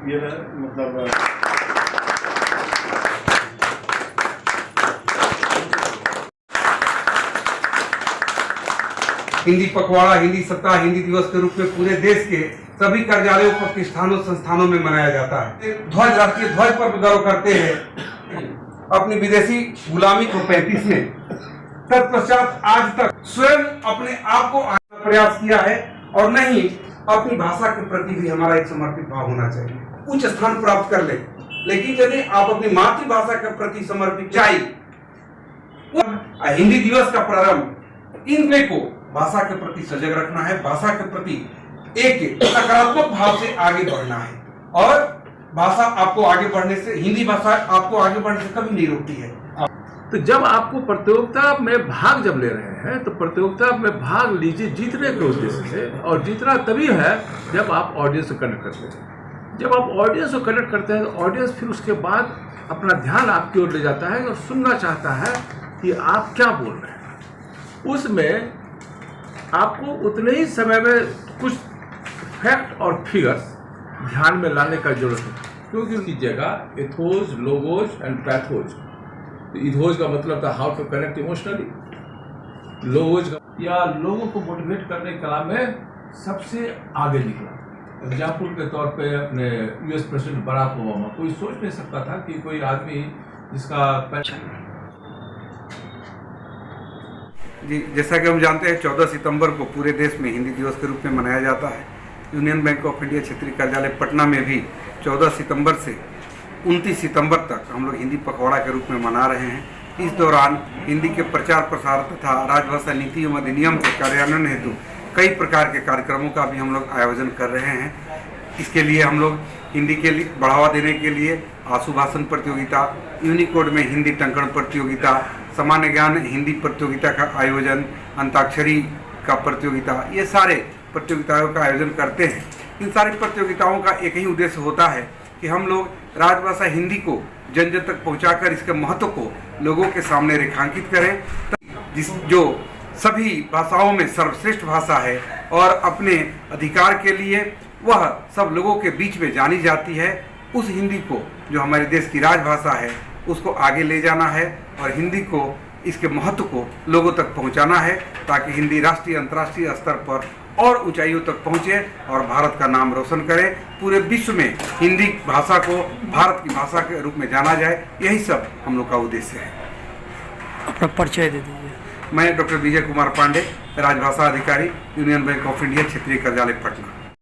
ये है मतलब हिंदी पखवाड़ा, हिंदी सप्ताह, हिंदी दिवस के रूप में पूरे देश के सभी कार्यालयों, प्रतिष्ठानों, संस्थानों में मनाया जाता है। ध्वज, राष्ट्रीय ध्वज पर गौरव करते हैं अपनी विदेशी गुलामी को 35 में। तत्पश्चात आज तक स्वयं अपने आप को आने का प्रयास किया है और नहीं अपनी भाषा के प्रति भी हमारा एक समर्पित भाव होना चाहिए। उच्च स्थान प्राप्त कर ले, लेकिन यदि आप अपनी मातृभाषा के प्रति समर्पित चाहिए, हिंदी दिवस का प्रारंभ इनके को भाषा के प्रति सजग रखना है, भाषा के प्रति एक सकारात्मक भाव से आगे बढ़ना है। और भाषा आपको आगे बढ़ने से, हिंदी भाषा आपको आगे बढ़ने से कभी नहीं रोकती है। तो जब आपको प्रतियोगिता में भाग जब ले रहे हैं तो प्रतियोगिता में भाग लीजिए जीतने के उद्देश्य से, और जीतना तभी है जब आप ऑडियंस को कनेक्ट करते हैं। जब आप ऑडियंस को कनेक्ट करते हैं तो ऑडियंस फिर उसके बाद अपना ध्यान आपकी ओर ले जाता है और सुनना चाहता है कि आप क्या बोल रहे हैं। उसमें आपको उतने ही समय में कुछ फैक्ट और फिगर्स ध्यान में लाने का जरूरत है, क्योंकि उनकी जगह एथोज, लोगोज एंड पैथोज। तो इथोज का मतलब था how to connect emotionally, logos का या लोगों को मोटिवेट करने की कला में सबसे आगे निकला। एग्जाम्पल के तौर पे अपने यूएस प्रेसिडेंट बराक ओबामा, कोई सोच नहीं सकता था कि कोई आदमी जिसका जी, जैसा कि हम जानते हैं 14 सितंबर को पूरे देश में हिंदी दिवस के रूप में मनाया जाता है। यूनियन बैंक ऑफ इंडिया क्षेत्रीय कार्यालय पटना में भी 14 सितंबर से 29 सितंबर तक हम लोग हिंदी पखवाड़ा के रूप में मना रहे हैं। इस दौरान हिंदी के प्रचार प्रसार तथा राजभाषा नीति एवं अधिनियम के कार्यान्वयन हेतु कई प्रकार के कार्यक्रमों का भी हम लोग आयोजन कर रहे हैं। इसके लिए हम लोग हिंदी के लिए बढ़ावा देने के लिए आशु भाषण प्रतियोगिता, यूनिकोड में हिंदी टंकण प्रतियोगिता, सामान्य ज्ञान हिंदी प्रतियोगिता का आयोजन, अंताक्षरी का प्रतियोगिता, ये सारे प्रतियोगिताओं का आयोजन करते हैं। इन सारी प्रतियोगिताओं का एक ही उद्देश्य होता है कि हम लोग राजभाषा हिंदी को जन जन तक पहुंचाकर इसके महत्व को लोगों के सामने रेखांकित करें। जो सभी भाषाओं में सर्वश्रेष्ठ भाषा है और अपने अधिकार के लिए वह सब लोगों के बीच में जानी जाती है, उस हिंदी को जो हमारे देश की राजभाषा है उसको आगे ले जाना है और हिंदी को, इसके महत्व को लोगों तक पहुंचाना है, ताकि हिंदी राष्ट्रीय अंतर्राष्ट्रीय स्तर पर और ऊंचाइयों तक पहुंचे और भारत का नाम रोशन करे। पूरे विश्व में हिंदी भाषा को भारत की भाषा के रूप में जाना जाए, यही सब हम लोग का उद्देश्य है। अपना परिचय दे दीजिए। मैं डॉक्टर विजय कुमार पांडे, राजभाषा अधिकारी, यूनियन बैंक ऑफ इंडिया क्षेत्रीय कार्यालय पटना।